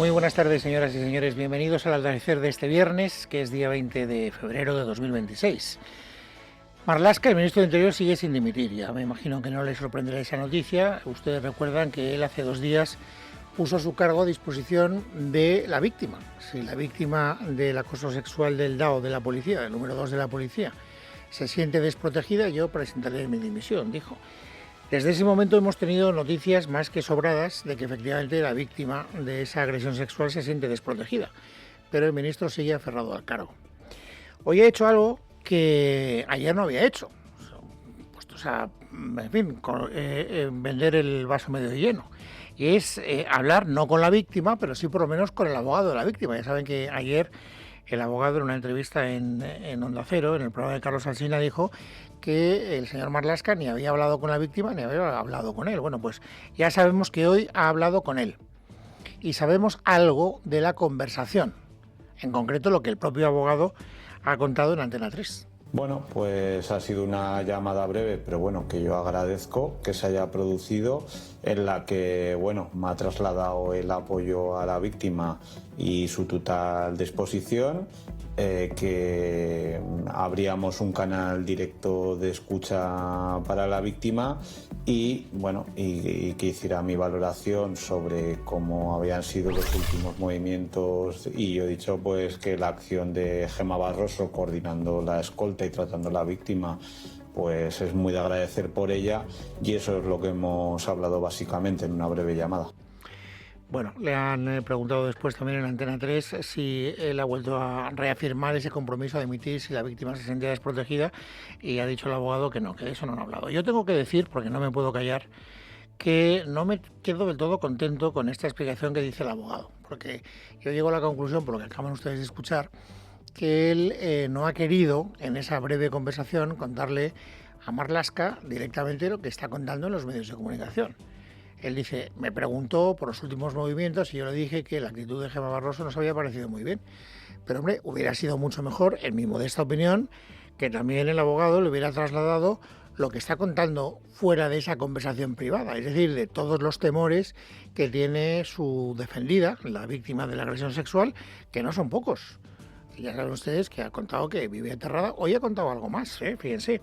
Muy buenas tardes, señoras y señores. Bienvenidos al atardecer de este viernes, que es día 20 de febrero de 2026. Marlaska, el ministro de Interior, sigue sin dimitir. Ya me imagino que no les sorprenderá esa noticia. Ustedes recuerdan que él hace 2 días puso su cargo a disposición de la víctima. Si la víctima del acoso sexual del DAO de la policía, del número 2 de la policía, se siente desprotegida, yo presentaré mi dimisión, dijo. Desde ese momento hemos tenido noticias más que sobradas de que efectivamente la víctima de esa agresión sexual se siente desprotegida, pero el ministro sigue aferrado al cargo. Hoy ha hecho algo que ayer no había hecho, puestos a, en fin, vender el vaso medio lleno, y es hablar no con la víctima, pero sí por lo menos con el abogado de la víctima. Ya saben que ayer el abogado, en una entrevista en Onda Cero, en el programa de Carlos Alsina, dijo que el señor Marlaska ni había hablado con la víctima ni había hablado con él. Bueno, pues ya sabemos que hoy ha hablado con él y sabemos algo de la conversación, en concreto lo que el propio abogado ha contado en Antena 3. Bueno, pues ha sido una llamada breve, pero bueno, que yo agradezco que se haya producido, en la que, bueno, me ha trasladado el apoyo a la víctima y su total disposición, que abríamos un canal directo de escucha para la víctima y, bueno, y que hiciera mi valoración sobre cómo habían sido los últimos movimientos, y yo he dicho pues que la acción de Gemma Barroso coordinando la escolta y tratando a la víctima pues es muy de agradecer por ella, y eso es lo que hemos hablado básicamente en una breve llamada. Bueno, le han preguntado después también en Antena 3 si él ha vuelto a reafirmar ese compromiso de emitir si la víctima se sentía desprotegida, y ha dicho el abogado que no, que de eso no han hablado. Yo tengo que decir, porque no me puedo callar, que no me quedo del todo contento con esta explicación que dice el abogado, porque yo llego a la conclusión, por lo que acaban ustedes de escuchar, que él no ha querido en esa breve conversación contarle a Marlaska directamente lo que está contando en los medios de comunicación. Él dice, me preguntó por los últimos movimientos y yo le dije que la actitud de Gemma Barroso nos había parecido muy bien. Pero hombre, hubiera sido mucho mejor, en mi modesta opinión, que también el abogado le hubiera trasladado lo que está contando fuera de esa conversación privada, es decir, de todos los temores que tiene su defendida, la víctima de la agresión sexual, que no son pocos. Y ya saben ustedes que ha contado que vive aterrada. Hoy ha contado algo más, fíjense.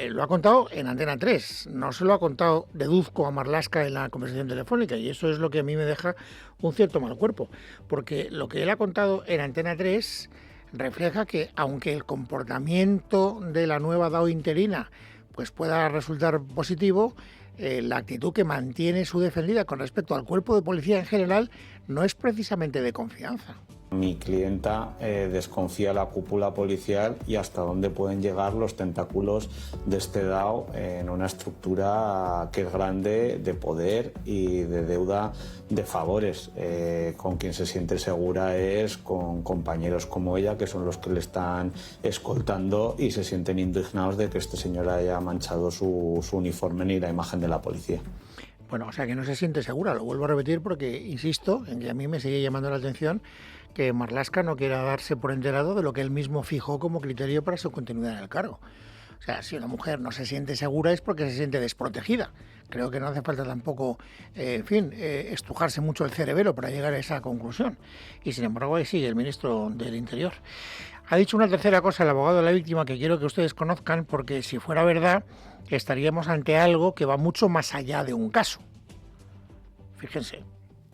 Lo ha contado en Antena 3, no se lo ha contado, deduzco, a Marlaska en la conversación telefónica, y eso es lo que a mí me deja un cierto mal cuerpo, porque lo que él ha contado en Antena 3 refleja que, aunque el comportamiento de la nueva DAO interina pues pueda resultar positivo, la actitud que mantiene su defendida con respecto al cuerpo de policía en general no es precisamente de confianza. Mi clienta desconfía de la cúpula policial y hasta dónde pueden llegar los tentáculos de este DAO en una estructura que es grande, de poder y de deuda de favores. Con quien se siente segura es con compañeros como ella, que son los que le están escoltando y se sienten indignados de que este señor haya manchado su uniforme ni la imagen de la policía. Bueno, o sea que no se siente segura, lo vuelvo a repetir porque insisto en que a mí me sigue llamando la atención que Marlaska no quiera darse por enterado de lo que él mismo fijó como criterio para su continuidad en el cargo. O sea, si una mujer no se siente segura es porque se siente desprotegida. Creo que no hace falta tampoco, estrujarse mucho el cerebelo para llegar a esa conclusión. Y sin embargo ahí sigue el ministro del Interior. Ha dicho una tercera cosa el abogado de la víctima que quiero que ustedes conozcan, porque si fuera verdad estaríamos ante algo que va mucho más allá de un caso. Fíjense.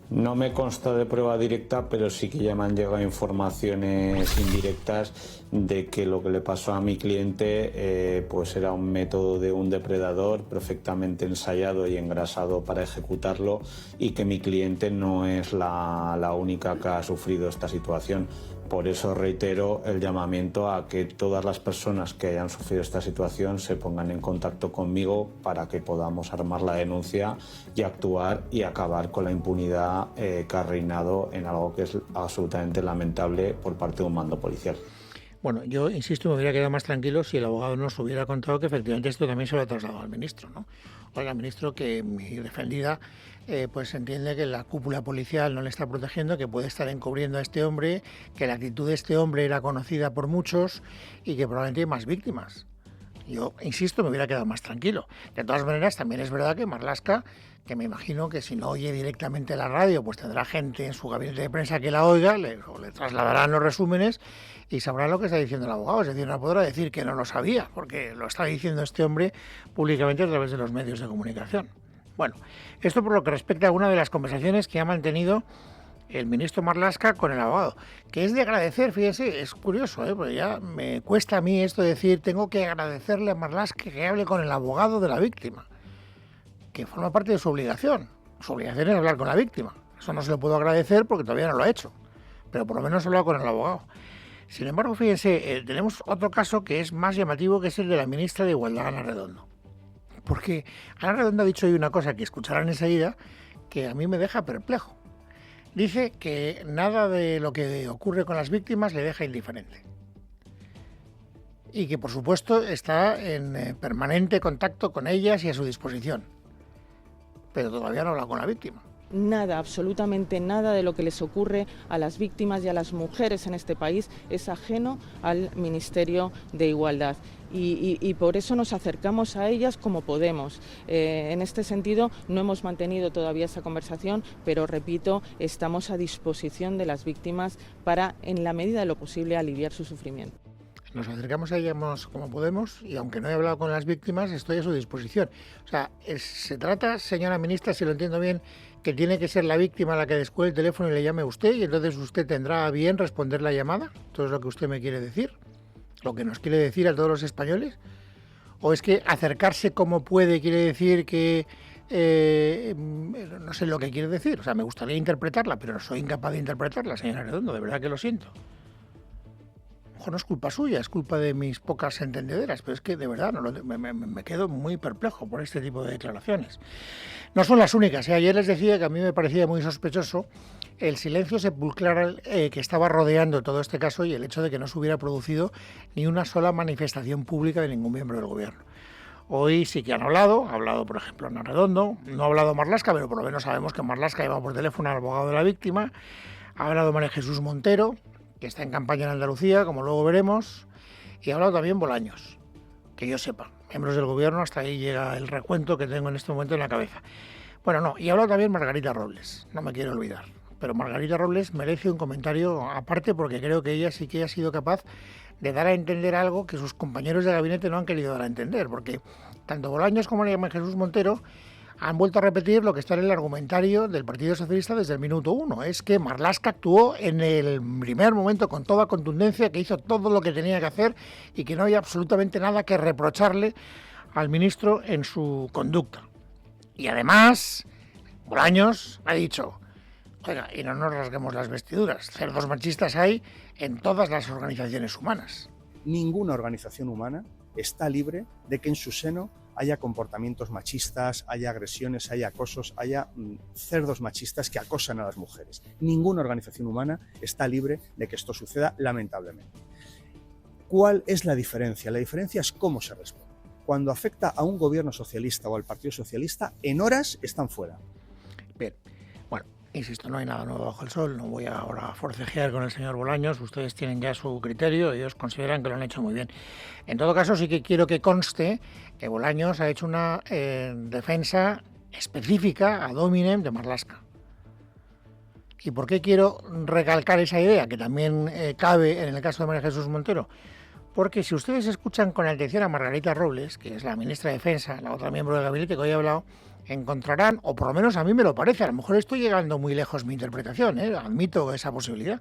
No me consta de prueba directa, pero sí que ya me han llegado informaciones indirectas de que lo que le pasó a mi cliente pues era un método de un depredador perfectamente ensayado y engrasado para ejecutarlo, y que mi cliente no es la única que ha sufrido esta situación. Por eso reitero el llamamiento a que todas las personas que hayan sufrido esta situación se pongan en contacto conmigo para que podamos armar la denuncia y actuar y acabar con la impunidad que ha reinado en algo que es absolutamente lamentable por parte de un mando policial. Bueno, yo insisto, me hubiera quedado más tranquilo si el abogado nos hubiera contado que efectivamente esto también se lo ha trasladado al ministro, ¿no? Oiga, ministro, que mi defendida pues entiende que la cúpula policial no le está protegiendo, que puede estar encubriendo a este hombre, que la actitud de este hombre era conocida por muchos y que probablemente hay más víctimas. Yo, insisto, me hubiera quedado más tranquilo. De todas maneras, también es verdad que Marlaska, que me imagino que si no oye directamente la radio, pues tendrá gente en su gabinete de prensa que la oiga, le trasladarán los resúmenes y sabrá lo que está diciendo el abogado. Es decir, no podrá decir que no lo sabía, porque lo está diciendo este hombre públicamente a través de los medios de comunicación. Bueno, esto por lo que respecta a una de las conversaciones que ha mantenido el ministro Marlaska con el abogado, que es de agradecer. Fíjese, es curioso, porque ya me cuesta a mí esto de decir, tengo que agradecerle a Marlaska que hable con el abogado de la víctima, que forma parte de su obligación. Su obligación es hablar con la víctima. Eso no se lo puedo agradecer porque todavía no lo ha hecho, pero por lo menos habla con el abogado. Sin embargo, fíjense, tenemos otro caso que es más llamativo, que es el de la ministra de Igualdad, Ana Redondo. Porque Ana Redondo ha dicho hoy una cosa que escucharán enseguida que a mí me deja perplejo. Dice que nada de lo que ocurre con las víctimas le deja indiferente. Y que, por supuesto, está en permanente contacto con ellas y a su disposición. Pero todavía no habla con la víctima. Nada, absolutamente nada de lo que les ocurre a las víctimas y a las mujeres en este país es ajeno al Ministerio de Igualdad. Y por eso nos acercamos a ellas como podemos. En este sentido, no hemos mantenido todavía esa conversación, pero repito, estamos a disposición de las víctimas para, en la medida de lo posible, aliviar su sufrimiento. Nos acercamos a ellas como podemos y aunque no he hablado con las víctimas, estoy a su disposición. O sea, se trata, señora ministra, si lo entiendo bien, que tiene que ser la víctima la que descuelgue el teléfono y le llame a usted y entonces usted tendrá a bien responder la llamada. ¿Todo es lo que usted me quiere decir? ¿Lo que nos quiere decir a todos los españoles? ¿O es que acercarse como puede quiere decir que no sé lo que quiere decir? O sea, me gustaría interpretarla, pero soy incapaz de interpretarla, señora Redondo, de verdad que lo siento. No es culpa suya, es culpa de mis pocas entendederas, pero es que de verdad me quedo muy perplejo por este tipo de declaraciones. No son las únicas. Ayer les decía que a mí me parecía muy sospechoso el silencio sepulcral que estaba rodeando todo este caso y el hecho de que no se hubiera producido ni una sola manifestación pública de ningún miembro del gobierno. Hoy sí que han hablado, ha hablado por ejemplo Ana Redondo, no ha hablado Marlaska, pero por lo menos sabemos que Marlaska lleva por teléfono al abogado de la víctima, ha hablado María Jesús Montero, que está en campaña en Andalucía, como luego veremos, y ha hablado también Bolaños, que yo sepa, miembros del gobierno, hasta ahí llega el recuento que tengo en este momento en la cabeza. Bueno, no, y ha hablado también Margarita Robles, no me quiero olvidar, pero Margarita Robles merece un comentario aparte porque creo que ella sí que ha sido capaz de dar a entender algo que sus compañeros de gabinete no han querido dar a entender, porque tanto Bolaños como María Jesús Montero han vuelto a repetir lo que está en el argumentario del Partido Socialista desde el minuto 1. Es que Marlaska actuó en el primer momento con toda contundencia, que hizo todo lo que tenía que hacer y que no hay absolutamente nada que reprocharle al ministro en su conducta. Y además, Bolaños ha dicho, oiga, y no nos rasguemos las vestiduras, cerdos machistas hay en todas las organizaciones humanas. Ninguna organización humana está libre de que en su seno haya comportamientos machistas, haya agresiones, haya acosos, haya cerdos machistas que acosan a las mujeres. Ninguna organización humana está libre de que esto suceda, lamentablemente. ¿Cuál es la diferencia? La diferencia es cómo se responde. Cuando afecta a un gobierno socialista o al Partido Socialista, en horas están fuera. Bien, bueno, insisto, no hay nada nuevo bajo el sol, no voy ahora a forcejear con el señor Bolaños, ustedes tienen ya su criterio, ellos consideran que lo han hecho muy bien. En todo caso, sí que quiero que conste que Bolaños ha hecho una defensa específica ad hominem de Marlaska. ¿Y por qué quiero recalcar esa idea, que también cabe en el caso de María Jesús Montero? Porque si ustedes escuchan con atención a Margarita Robles, que es la ministra de Defensa, la otra miembro del gabinete que hoy he hablado, encontrarán, o por lo menos a mí me lo parece, a lo mejor estoy llegando muy lejos mi interpretación, admito esa posibilidad,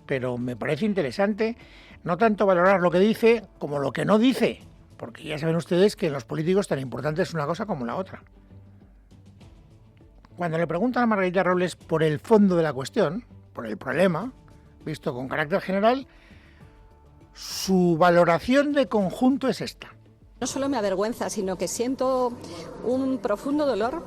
pero me parece interesante no tanto valorar lo que dice como lo que no dice, porque ya saben ustedes que en los políticos tan importante es una cosa como la otra. Cuando le preguntan a Margarita Robles por el fondo de la cuestión, por el problema, visto con carácter general, su valoración de conjunto es esta. No solo me avergüenza, sino que siento un profundo dolor.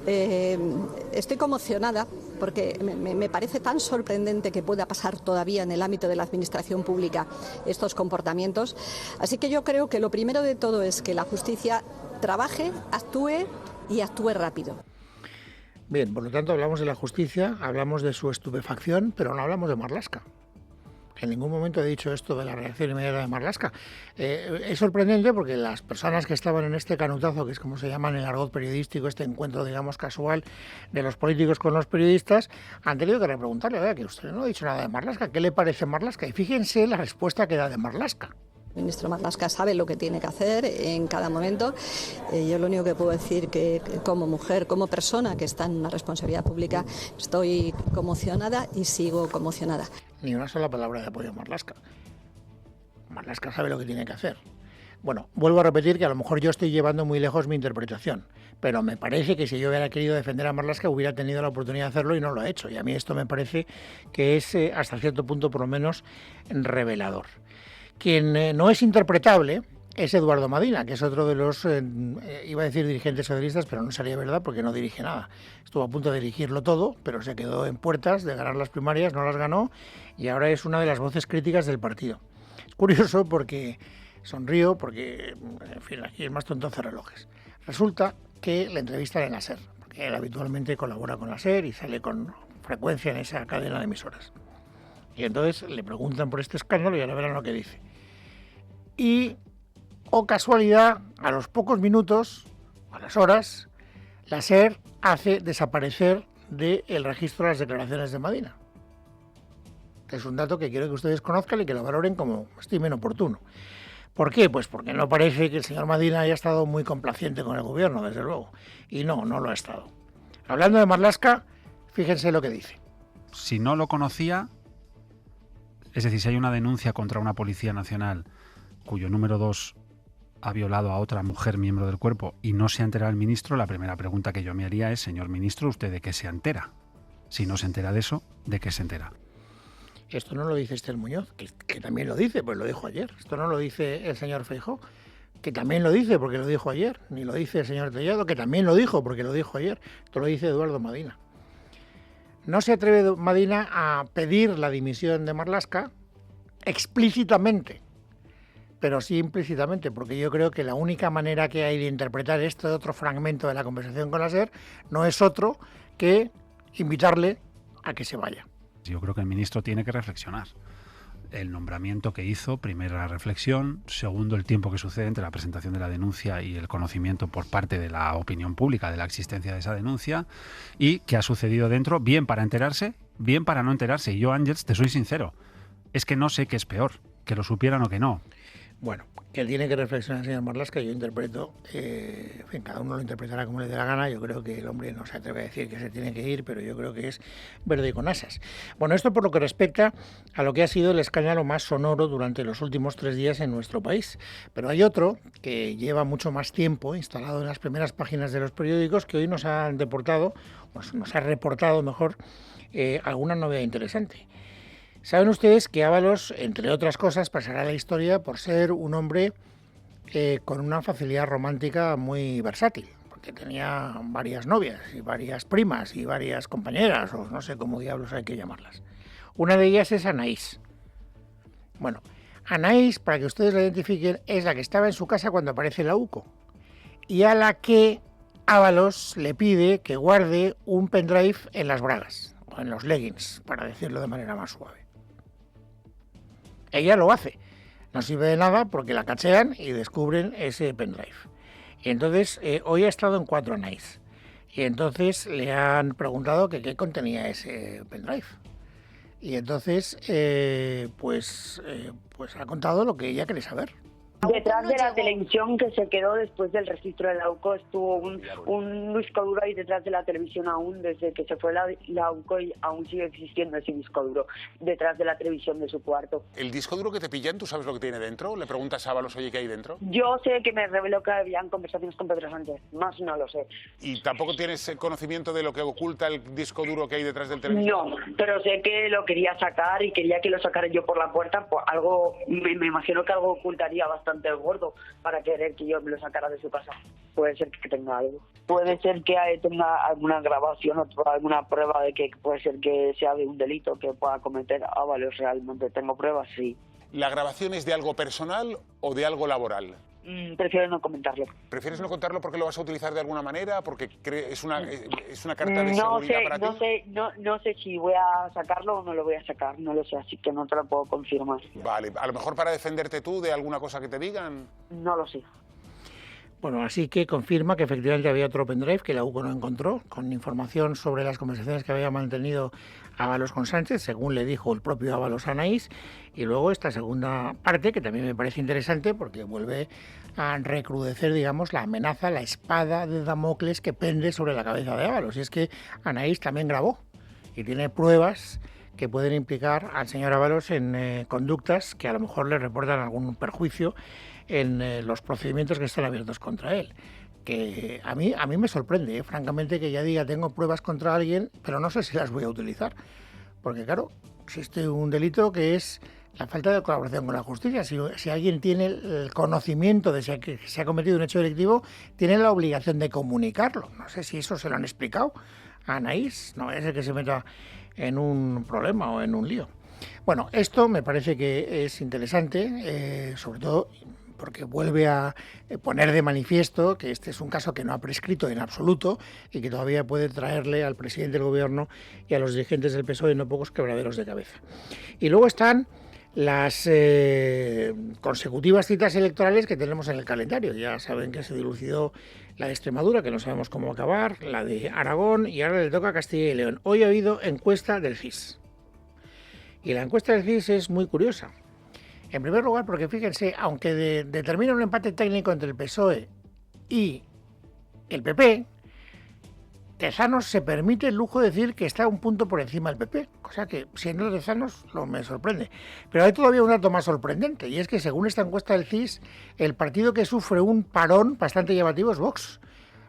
Estoy conmocionada porque me parece tan sorprendente que pueda pasar todavía en el ámbito de la administración pública estos comportamientos. Así que yo creo que lo primero de todo es que la justicia trabaje, actúe y actúe rápido. Bien, por lo tanto hablamos de la justicia, hablamos de su estupefacción, pero no hablamos de Marlaska. En ningún momento he dicho esto de la reacción inmediata de Marlaska. Es sorprendente porque las personas que estaban en este canutazo, que es como se llama en el argot periodístico, este encuentro, digamos, casual de los políticos con los periodistas, han tenido que repreguntarle, oiga, que usted no ha dicho nada de Marlaska, ¿qué le parece Marlaska? Y fíjense la respuesta que da de Marlaska. El ministro Marlaska sabe lo que tiene que hacer en cada momento. Yo lo único que puedo decir que como mujer, como persona que está en una responsabilidad pública, estoy conmocionada y sigo conmocionada. Ni una sola palabra de apoyo a Marlaska. Marlaska sabe lo que tiene que hacer. Bueno, vuelvo a repetir que a lo mejor yo estoy llevando muy lejos mi interpretación, pero me parece que si yo hubiera querido defender a Marlaska hubiera tenido la oportunidad de hacerlo y no lo ha hecho. Y a mí esto me parece que es hasta cierto punto por lo menos revelador. Quien no es interpretable es Eduardo Madina, que es otro de los, iba a decir dirigentes socialistas, pero no sería verdad porque no dirige nada. Estuvo a punto de dirigirlo todo, pero se quedó en puertas de ganar las primarias, no las ganó y ahora es una de las voces críticas del partido. Es curioso porque sonrío, porque, en fin, aquí el más tonto hace relojes. Resulta que le entrevistan en la SER, porque él habitualmente colabora con la SER y sale con frecuencia en esa cadena de emisoras. Y entonces le preguntan por este escándalo y ahora verán lo que dice. Y, oh casualidad, a los pocos minutos, a las horas, la SER hace desaparecer del registro las declaraciones de Madina. Es un dato que quiero que ustedes conozcan y que lo valoren como estimen oportuno. ¿Por qué? Pues porque no parece que el señor Madina haya estado muy complaciente con el gobierno, desde luego. Y no lo ha estado. Hablando de Marlaska, fíjense lo que dice. Si no lo conocía, es decir, si hay una denuncia contra una Policía Nacional cuyo número 2 ha violado a otra mujer miembro del cuerpo y no se ha enterado el ministro, la primera pregunta que yo me haría es, señor ministro, ¿usted de qué se entera? Si no se entera de eso, ¿de qué se entera? Esto no lo dice Esther Muñoz, que también lo dice, pues lo dijo ayer. Esto no lo dice el señor Feijóo, que también lo dice porque lo dijo ayer. Ni lo dice el señor Tellado, que también lo dijo porque lo dijo ayer. Esto lo dice Eduardo Madina. No se atreve Madina a pedir la dimisión de Marlaska explícitamente, pero sí implícitamente, porque yo creo que la única manera que hay de interpretar este otro fragmento de la conversación con la SER no es otro que invitarle a que se vaya. Yo creo que el ministro tiene que reflexionar. El nombramiento que hizo, primera reflexión, segundo, el tiempo que sucede entre la presentación de la denuncia y el conocimiento por parte de la opinión pública de la existencia de esa denuncia, y qué ha sucedido dentro, bien para enterarse, bien para no enterarse. Y yo, Ángels, te soy sincero, es que no sé qué es peor, que lo supieran o que no. Bueno, que tiene que reflexionar el señor Marlaska, yo interpreto, en fin, cada uno lo interpretará como le dé la gana. Yo creo que el hombre no se atreve a decir que se tiene que ir, pero yo creo que es verde con asas. Bueno, esto por lo que respecta a lo que ha sido el escándalo más sonoro durante los últimos 3 días en nuestro país. Pero hay otro que lleva mucho más tiempo instalado en las primeras páginas de los periódicos, que hoy nos han deportado, pues nos ha reportado mejor, alguna novedad interesante. Saben ustedes que Ábalos, entre otras cosas, pasará a la historia por ser un hombre con una facilidad romántica muy versátil, porque tenía varias novias y varias primas y varias compañeras, o no sé cómo diablos hay que llamarlas. Una de ellas es Anaís. Bueno, Anaís, para que ustedes la identifiquen, es la que estaba en su casa cuando aparece la UCO y a la que Ábalos le pide que guarde un pendrive en las bragas o en los leggings, para decirlo de manera más suave. Ella lo hace, no sirve de nada porque la cachean y descubren ese pendrive. Y entonces hoy ha estado en 4 Anaís y entonces le han preguntado que qué contenía ese pendrive. Y entonces pues ha contado lo que ella quiere saber. Detrás de la televisión que se quedó después del registro de la UCO estuvo un disco duro ahí detrás de la televisión aún, desde que se fue la UCO, y aún sigue existiendo ese disco duro detrás de la televisión de su cuarto. ¿El disco duro que te pillan, tú sabes lo que tiene dentro? ¿Le preguntas a Ábalos, oye, qué hay dentro? Yo sé que me reveló que habían conversaciones con Pedro Sánchez, más no lo sé. ¿Y tampoco tienes conocimiento de lo que oculta el disco duro que hay detrás del televisor? No, pero sé que lo quería sacar y quería que lo sacara yo por la puerta, pues algo, me imagino que algo ocultaría bastante gordo para querer que yo me lo sacara de su casa. Puede ser que tenga algo. Puede ser que tenga alguna grabación o alguna prueba de que puede ser que sea de un delito que pueda cometer Ábalos realmente. ¿Tengo pruebas? Sí. ¿La grabación es de algo personal o de algo laboral? prefiero no comentarlo. ¿Prefieres no contarlo porque lo vas a utilizar de alguna manera? ¿Porque es una carta de seguridad para ti? No sé si voy a sacarlo o no lo voy a sacar, no lo sé, así que no te lo puedo confirmar. Vale, a lo mejor para defenderte tú de alguna cosa que te digan. No lo sé. Bueno, así que confirma que efectivamente había otro pendrive que la UCO no encontró, con información sobre las conversaciones que había mantenido Ábalos con Sánchez, según le dijo el propio Ábalos a Anaís, y luego esta segunda parte, que también me parece interesante, porque vuelve a recrudecer, digamos, la amenaza, la espada de Damocles que pende sobre la cabeza de Ábalos, y es que Anaís también grabó, y tiene pruebas que pueden implicar al señor Ábalos en conductas que a lo mejor le reportan algún perjuicio en los procedimientos que están abiertos contra él. Que a mí me sorprende, francamente, que ya diga tengo pruebas contra alguien, pero no sé si las voy a utilizar. Porque claro, existe un delito que es la falta de colaboración con la justicia. Si alguien tiene el conocimiento de que se ha cometido un hecho delictivo, tiene la obligación de comunicarlo. No sé si eso se lo han explicado a Anaís, no vaya a ser que se meta en un problema o en un lío. Bueno, esto me parece que es interesante, sobre todo porque vuelve a poner de manifiesto que este es un caso que no ha prescrito en absoluto y que todavía puede traerle al presidente del gobierno y a los dirigentes del PSOE no pocos quebraderos de cabeza. Y luego están las consecutivas citas electorales que tenemos en el calendario. Ya saben que se dilucidó la de Extremadura, que no sabemos cómo acabar, la de Aragón y ahora le toca a Castilla y León. Hoy ha habido encuesta del CIS. Y la encuesta del CIS es muy curiosa. En primer lugar, porque fíjense, aunque determina un empate técnico entre el PSOE y el PP, Tezanos se permite el lujo de decir que está un punto por encima del PP, cosa que, siendo Tezanos, me sorprende. Pero hay todavía un dato más sorprendente, y es que según esta encuesta del CIS, el partido que sufre un parón bastante llamativo es Vox,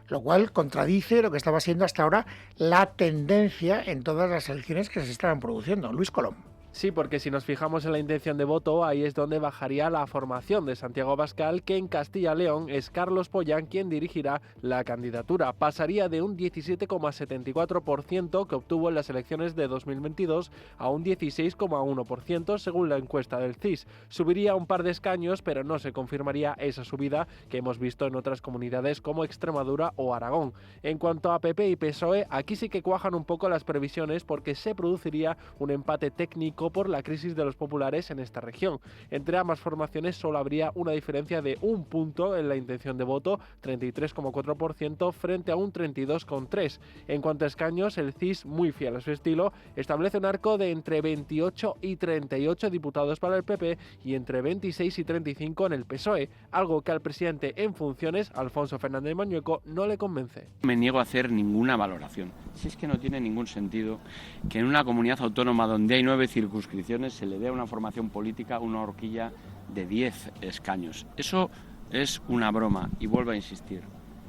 lo cual contradice lo que estaba siendo hasta ahora la tendencia en todas las elecciones que se estaban produciendo. Luis Colom. Sí, porque si nos fijamos en la intención de voto, ahí es donde bajaría la formación de Santiago Abascal, que en Castilla-León es Carlos Pollán quien dirigirá la candidatura. Pasaría de un 17,74% que obtuvo en las elecciones de 2022 a un 16,1% según la encuesta del CIS. Subiría un par de escaños, pero no se confirmaría esa subida que hemos visto en otras comunidades como Extremadura o Aragón. En cuanto a PP y PSOE, aquí sí que cuajan un poco las previsiones porque se produciría un empate técnico por la crisis de los populares en esta región. Entre ambas formaciones solo habría una diferencia de un punto en la intención de voto, 33,4% frente a un 32,3%. En cuanto a escaños, el CIS, muy fiel a su estilo, establece un arco de entre 28 y 38 diputados para el PP y entre 26 y 35 en el PSOE, algo que al presidente en funciones, Alfonso Fernández Mañueco, no le convence. Me niego a hacer ninguna valoración. Si es que no tiene ningún sentido que en una comunidad autónoma donde hay 9 circunscripciones se le dé a una formación política una horquilla de 10 escaños. Eso es una broma y vuelvo a insistir.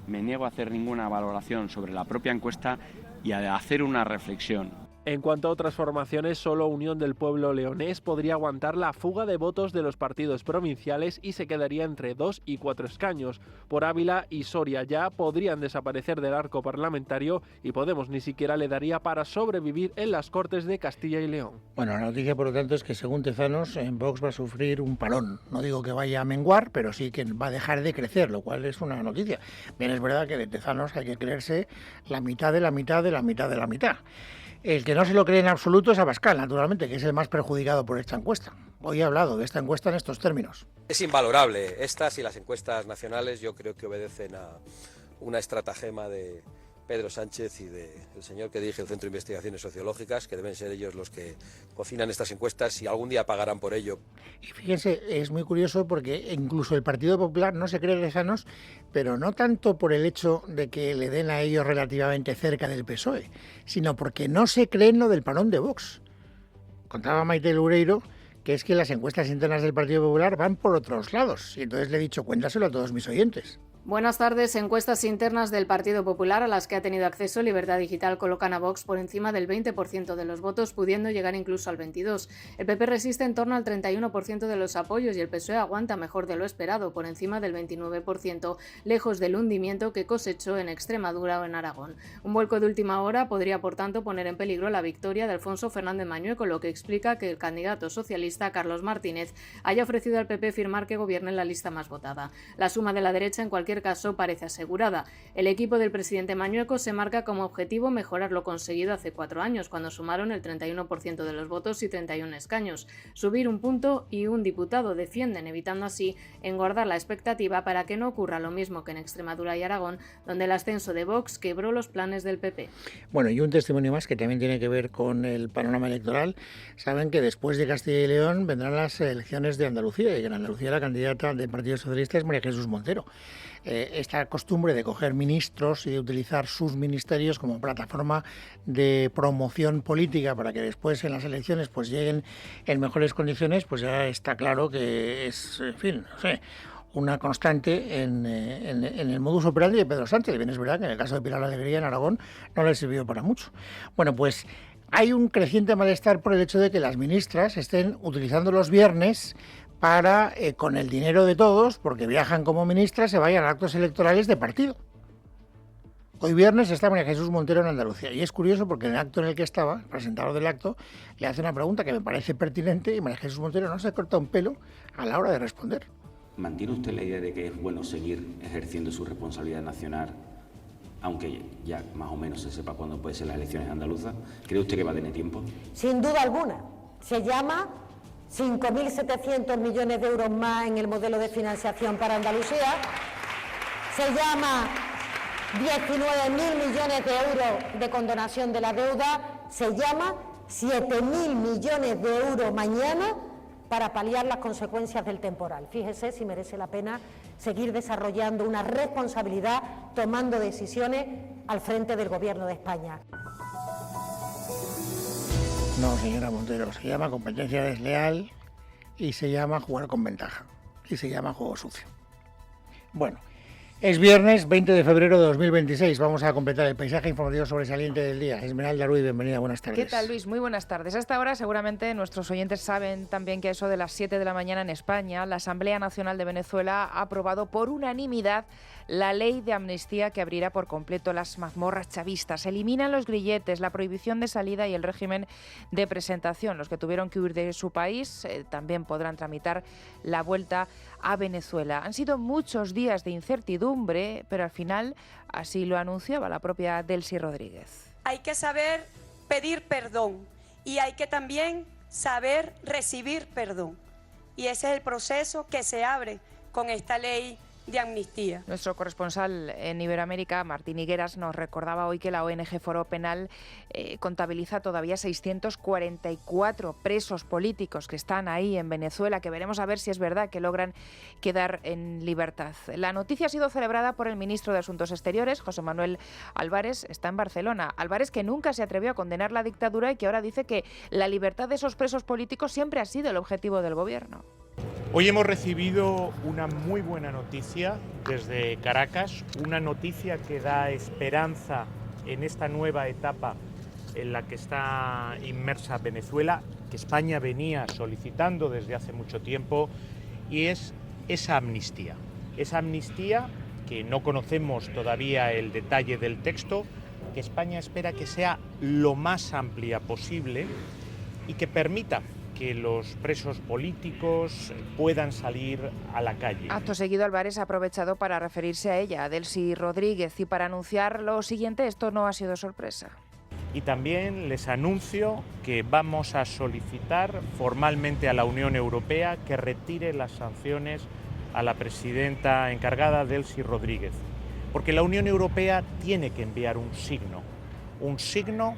Me niego a hacer ninguna valoración sobre la propia encuesta y a hacer una reflexión. En cuanto a otras formaciones, solo Unión del Pueblo Leonés podría aguantar la fuga de votos de los partidos provinciales y se quedaría entre 2 y 4 escaños. Por Ávila y Soria ya podrían desaparecer del arco parlamentario y Podemos ni siquiera le daría para sobrevivir en las Cortes de Castilla y León. Bueno, la noticia por lo tanto es que según Tezanos, en Vox va a sufrir un parón. No digo que vaya a menguar, pero sí que va a dejar de crecer, lo cual es una noticia. Bien, es verdad que de Tezanos hay que creerse la mitad de la mitad de la mitad de la mitad. El que no se lo cree en absoluto es Abascal, naturalmente, que es el más perjudicado por esta encuesta. Hoy he hablado de esta encuesta en estos términos. Es invalorable. Estas y las encuestas nacionales yo creo que obedecen a una estratagema de Pedro Sánchez y del señor que dirige el Centro de Investigaciones Sociológicas, que deben ser ellos los que cocinan estas encuestas y algún día pagarán por ello. Y fíjense, es muy curioso porque incluso el Partido Popular no se cree Tezanos, pero no tanto por el hecho de que le den a ellos relativamente cerca del PSOE, sino porque no se creen lo del parón de Vox. Contaba Maite Loureiro que es que las encuestas internas del Partido Popular van por otros lados, y entonces le he dicho, cuéntaselo a todos mis oyentes. Buenas tardes. Encuestas internas del Partido Popular a las que ha tenido acceso Libertad Digital colocan a Vox por encima del 20% de los votos, pudiendo llegar incluso al 22%. El PP resiste en torno al 31% de los apoyos y el PSOE aguanta mejor de lo esperado, por encima del 29%, lejos del hundimiento que cosechó en Extremadura o en Aragón. Un vuelco de última hora podría, por tanto, poner en peligro la victoria de Alfonso Fernández Mañueco, lo que explica que el candidato socialista Carlos Martínez haya ofrecido al PP firmar que gobierne la lista más votada. La suma de la derecha, en cualquier caso, parece asegurada. El equipo del presidente Mañueco se marca como objetivo mejorar lo conseguido hace 4 años, cuando sumaron el 31% de los votos y 31 escaños. Subir un punto y un diputado defienden, evitando así engordar la expectativa para que no ocurra lo mismo que en Extremadura y Aragón, donde el ascenso de Vox quebró los planes del PP. Bueno, y un testimonio más que también tiene que ver con el panorama electoral. Saben que después de Castilla y León vendrán las elecciones de Andalucía, y que en Andalucía la candidata del Partido Socialista es María Jesús Montero. Esta costumbre de coger ministros y de utilizar sus ministerios como plataforma de promoción política para que después en las elecciones pues lleguen en mejores condiciones, pues ya está claro que es, en fin, no sé, una constante en el modus operandi de Pedro Sánchez. Bien, es verdad que en el caso de Pilar Alegría en Aragón no le sirvió para mucho. Bueno, pues hay un creciente malestar por el hecho de que las ministras estén utilizando los viernes para, con el dinero de todos, porque viajan como ministras, se vayan a actos electorales de partido. Hoy viernes está María Jesús Montero en Andalucía, y es curioso porque en el acto en el que estaba, el presentador del acto, le hace una pregunta que me parece pertinente y María Jesús Montero no se corta un pelo a la hora de responder. ¿Mantiene usted la idea de que es bueno seguir ejerciendo su responsabilidad nacional, aunque ya más o menos se sepa cuándo pueden ser las elecciones andaluzas? ¿Cree usted que va a tener tiempo? Sin duda alguna. Se llama 5.700 millones de euros más en el modelo de financiación para Andalucía. Se llama 19.000 millones de euros de condonación de la deuda. Se llama 7.000 millones de euros mañana para paliar las consecuencias del temporal. Fíjese si merece la pena seguir desarrollando una responsabilidad, tomando decisiones al frente del Gobierno de España. No, señora Montero, se llama competencia desleal y se llama jugar con ventaja y se llama juego sucio. Bueno, es viernes 20 de febrero de 2026. Vamos a completar el paisaje informativo sobresaliente del día. Esmeralda Ruiz, bienvenida, buenas tardes. ¿Qué tal, Luis? Muy buenas tardes. A esta hora seguramente nuestros oyentes saben también que a eso de las 7 de la mañana en España, la Asamblea Nacional de Venezuela ha aprobado por unanimidad la ley de amnistía que abrirá por completo las mazmorras chavistas. Eliminan los grilletes, la prohibición de salida y el régimen de presentación. Los que tuvieron que huir de su país también podrán tramitar la vuelta a Venezuela. Han sido muchos días de incertidumbre, pero al final así lo anunciaba la propia Delcy Rodríguez. Hay que saber pedir perdón y hay que también saber recibir perdón. Y ese es el proceso que se abre con esta ley de amnistía. Nuestro corresponsal en Iberoamérica, Martín Higueras, nos recordaba hoy que la ONG Foro Penal contabiliza todavía 644 presos políticos que están ahí en Venezuela, que veremos a ver si es verdad que logran quedar en libertad. La noticia ha sido celebrada por el ministro de Asuntos Exteriores, José Manuel Álvarez, está en Barcelona. Álvarez, que nunca se atrevió a condenar la dictadura y que ahora dice que la libertad de esos presos políticos siempre ha sido el objetivo del gobierno. Hoy hemos recibido una muy buena noticia desde Caracas, una noticia que da esperanza en esta nueva etapa en la que está inmersa Venezuela, que España venía solicitando desde hace mucho tiempo, y es esa amnistía. Esa amnistía que no conocemos todavía el detalle del texto, que España espera que sea lo más amplia posible y que permita que los presos políticos puedan salir a la calle. Acto seguido, Álvarez ha aprovechado para referirse a ella, a Delcy Rodríguez, y para anunciar lo siguiente: esto no ha sido sorpresa. Y también les anuncio que vamos a solicitar formalmente a la Unión Europea que retire las sanciones a la presidenta encargada, Delcy Rodríguez, porque la Unión Europea tiene que enviar un signo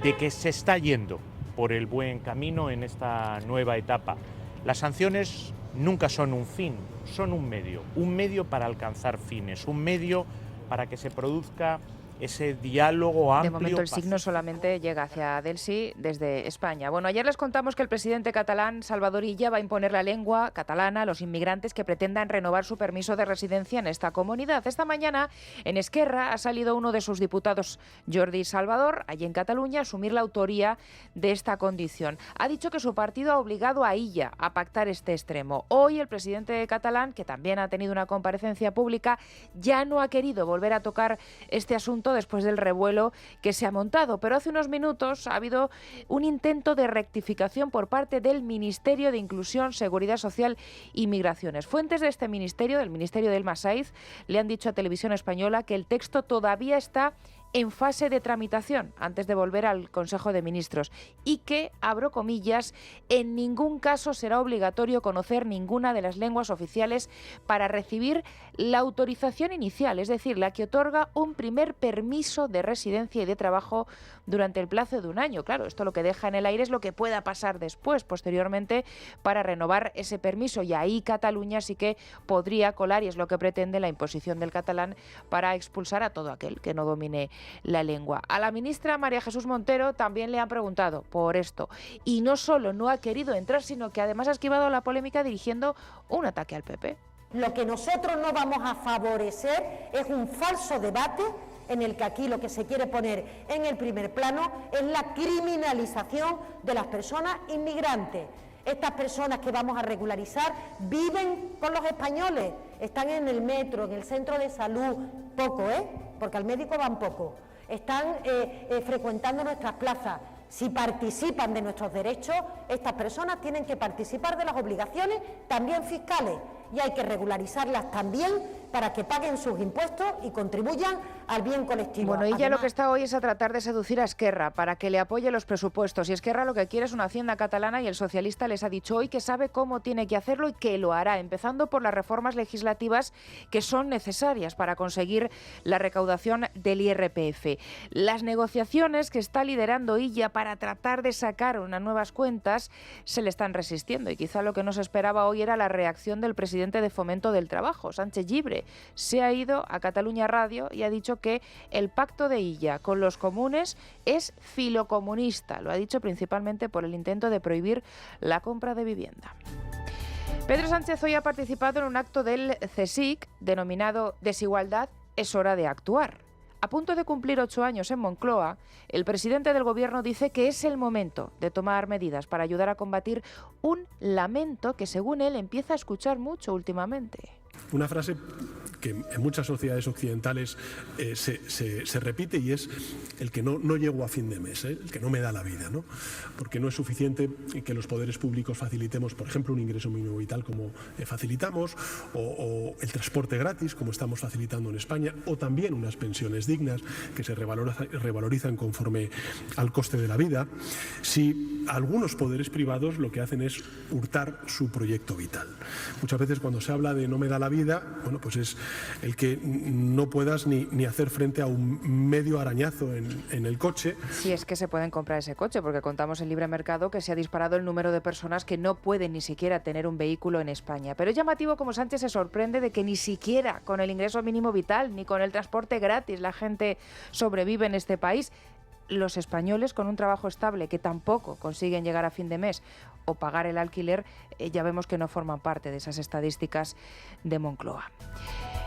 de que se está yendo por el buen camino en esta nueva etapa. Las sanciones nunca son un fin, son un medio para alcanzar fines, un medio para que se produzca ese diálogo amplio. De momento el signo solamente llega hacia Delsi desde España. Bueno, ayer les contamos que el presidente catalán Salvador Illa va a imponer la lengua catalana a los inmigrantes que pretendan renovar su permiso de residencia en esta comunidad. Esta mañana en Esquerra ha salido uno de sus diputados, Jordi Salvador, allí en Cataluña, a asumir la autoría de esta condición. Ha dicho que su partido ha obligado a Illa a pactar este extremo. Hoy el presidente catalán, que también ha tenido una comparecencia pública, ya no ha querido volver a tocar este asunto después del revuelo que se ha montado, pero hace unos minutos ha habido un intento de rectificación por parte del Ministerio de Inclusión, Seguridad Social y Migraciones. Fuentes de este ministerio, del Ministerio del Masaiz, le han dicho a Televisión Española que el texto todavía está en fase de tramitación antes de volver al Consejo de Ministros y que, abro comillas, en ningún caso será obligatorio conocer ninguna de las lenguas oficiales para recibir la autorización inicial, es decir, la que otorga un primer permiso de residencia y de trabajo durante el plazo de un año. Claro, esto lo que deja en el aire es lo que pueda pasar después, posteriormente, para renovar ese permiso, y ahí Cataluña sí que podría colar, y es lo que pretende la imposición del catalán, para expulsar a todo aquel que no domine la lengua. A la ministra María Jesús Montero también le han preguntado por esto, y no solo no ha querido entrar, sino que además ha esquivado la polémica dirigiendo un ataque al PP. Lo que nosotros no vamos a favorecer es un falso debate en el que aquí lo que se quiere poner en el primer plano es la criminalización de las personas inmigrantes. Estas personas que vamos a regularizar viven con los españoles, están en el metro, en el centro de salud, poco, porque al médico van poco, están frecuentando nuestras plazas. Si participan de nuestros derechos, estas personas tienen que participar de las obligaciones también fiscales, y hay que regularizarlas también para que paguen sus impuestos y contribuyan al bien colectivo. Bueno, ella lo que está hoy es a tratar de seducir a Esquerra para que le apoye los presupuestos, y Esquerra lo que quiere es una hacienda catalana, y el socialista les ha dicho hoy que sabe cómo tiene que hacerlo y que lo hará, empezando por las reformas legislativas que son necesarias para conseguir la recaudación del IRPF. Las negociaciones que está liderando Illa para tratar de sacar unas nuevas cuentas se le están resistiendo, y quizá lo que no se esperaba hoy era la reacción del presidente de Fomento del Trabajo, Sánchez Llibre. Se ha ido a Cataluña Radio y ha dicho que el pacto de Illa con los comunes es filocomunista. Lo ha dicho principalmente por el intento de prohibir la compra de vivienda. Pedro Sánchez hoy ha participado en un acto del CSIC denominado Desigualdad es hora de actuar. A punto de cumplir 8 años en Moncloa, el presidente del Gobierno dice que es el momento de tomar medidas para ayudar a combatir un lamento que, según él, empieza a escuchar mucho últimamente. Una frase que en muchas sociedades occidentales se repite, y es el que no llego a fin de mes, el que no me da la vida, ¿no? Porque no es suficiente que los poderes públicos facilitemos, por ejemplo, un ingreso mínimo vital como facilitamos, o el transporte gratis como estamos facilitando en España, o también unas pensiones dignas que se revalorizan conforme al coste de la vida, si algunos poderes privados lo que hacen es hurtar su proyecto vital. Muchas veces cuando se habla de no me da la vida, bueno, pues es el que no puedas ni hacer frente a un medio arañazo en el coche. Si es que se pueden comprar ese coche, porque contamos en Libre Mercado que se ha disparado el número de personas que no pueden ni siquiera tener un vehículo en España. Pero es llamativo como Sánchez se sorprende de que ni siquiera con el ingreso mínimo vital ni con el transporte gratis la gente sobrevive en este país. Los españoles con un trabajo estable que tampoco consiguen llegar a fin de mes o pagar el alquiler, ya vemos que no forman parte de esas estadísticas de Moncloa.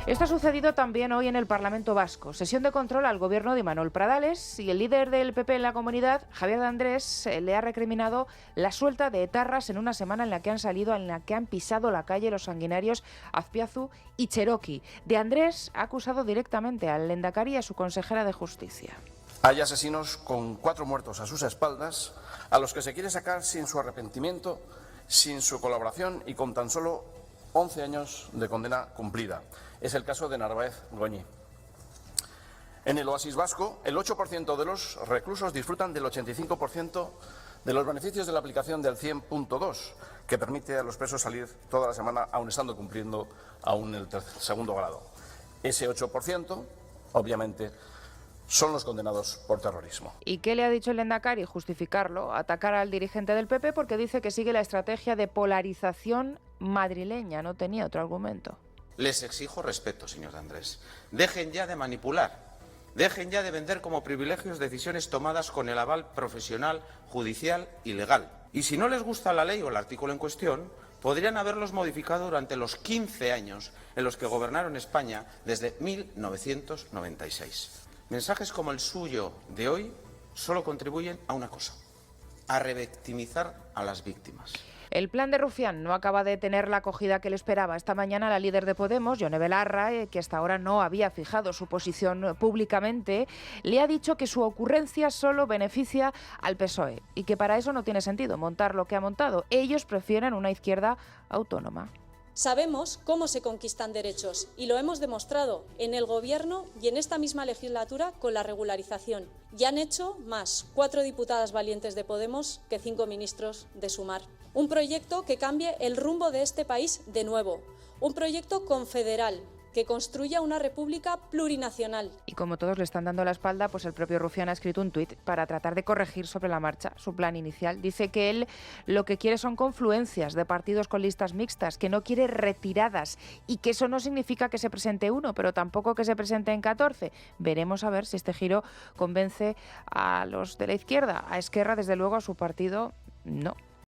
Esto ha sucedido también hoy en el Parlamento Vasco. Sesión de control al gobierno de Imanol Pradales, y el líder del PP en la comunidad, Javier de Andrés, le ha recriminado la suelta de etarras en una semana en la que han pisado la calle los sanguinarios Azpiazu y Cherokee. De Andrés ha acusado directamente al Lehendakari y a su consejera de Justicia. Hay asesinos con 4 muertos a sus espaldas, a los que se quiere sacar sin su arrepentimiento, sin su colaboración y con tan solo 11 años de condena cumplida. Es el caso de Narváez Goñi. En el oasis vasco, el 8% de los reclusos disfrutan del 85% de los beneficios de la aplicación del 100.2, que permite a los presos salir toda la semana aun estando cumpliendo aún el segundo grado. Ese 8%, obviamente, son los condenados por terrorismo. ¿Y qué le ha dicho el Lehendakari? Justificarlo, atacar al dirigente del PP porque dice que sigue la estrategia de polarización madrileña. No tenía otro argumento. Les exijo respeto, señor Andrés. Dejen ya de manipular. Dejen ya de vender como privilegios decisiones tomadas con el aval profesional, judicial y legal. Y si no les gusta la ley o el artículo en cuestión, podrían haberlos modificado durante los 15 años en los que gobernaron España desde 1996. Mensajes como el suyo de hoy solo contribuyen a una cosa: a revictimizar a las víctimas. El plan de Rufián no acaba de tener la acogida que le esperaba. Esta mañana la líder de Podemos, Yone Belarra, que hasta ahora no había fijado su posición públicamente, le ha dicho que su ocurrencia solo beneficia al PSOE y que para eso no tiene sentido montar lo que ha montado. Ellos prefieren una izquierda autónoma. Sabemos cómo se conquistan derechos y lo hemos demostrado en el Gobierno y en esta misma legislatura con la regularización. Y han hecho más 4 diputadas valientes de Podemos que 5 ministros de Sumar. Un proyecto que cambie el rumbo de este país de nuevo. Un proyecto confederal que construya una república plurinacional. Y como todos le están dando la espalda, pues el propio Rufián ha escrito un tuit para tratar de corregir sobre la marcha su plan inicial. Dice que él lo que quiere son confluencias de partidos con listas mixtas, que no quiere retiradas y que eso no significa que se presente uno, pero tampoco que se presenten 14. Veremos a ver si este giro convence a los de la izquierda. A Esquerra, desde luego, a su partido, no.